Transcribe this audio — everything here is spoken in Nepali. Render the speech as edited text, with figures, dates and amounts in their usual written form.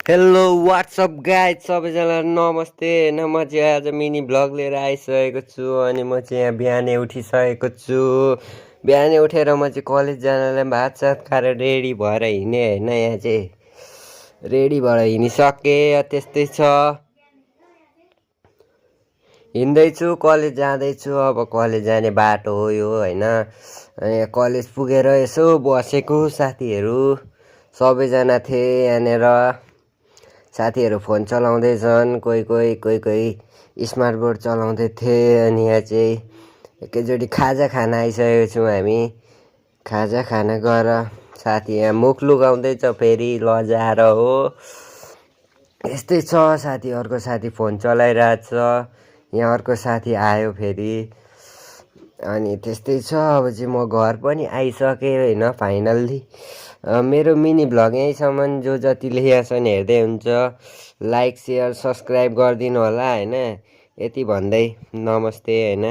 हेलो वाट्सअप गाइज सबैजनालाई नमस्ते होइन म चाहिँ आज मिनी भ्लग लिएर आइसकेको छु अनि म चाहिँ यहाँ बिहानै उठिसकेको छु। बिहानै उठेर म चाहिँ कलेज जानलाई भात सात खाएर रेडी भएर हिँडेँ होइन। यहाँ चाहिँ रेडी भएर हिँडिसकेँ त्यस्तै छ। हिँड्दैछु कलेज जाँदैछु। अब कलेज जाने बाटो हो यो होइन। यहाँ कलेज पुगेर यसो बसेको साथीहरू सबैजना थिए यहाँनिर। साथीहरू फोन चलाउँदैछन्, कोही कोही स्मार्ट बोर्ड चलाउँदै थिए। अनि यहाँ चाहिँ एकैचोटि खाजा खान आइसकेको छौँ हामी। खाजा खान गएर साथी यहाँ मुख लुकाउँदैछ फेरि लजाएर हो। यस्तै छ साथी। अर्को साथी फोन चलाइरहेछ। यहाँ अर्को साथी आयो फेरि। अनि त्यस्तै छ। अब चाहिँ म घर पनि आइसकेँ होइन फाइनल्ली। मेरो मिनी भ्लग यहीँसम्म। जो जतिले यहाँसम्म हेर्दै हुन्छ लाइक सेयर सब्सक्राइब गरिदिनु होला होइन। यति भन्दै नमस्ते होइन।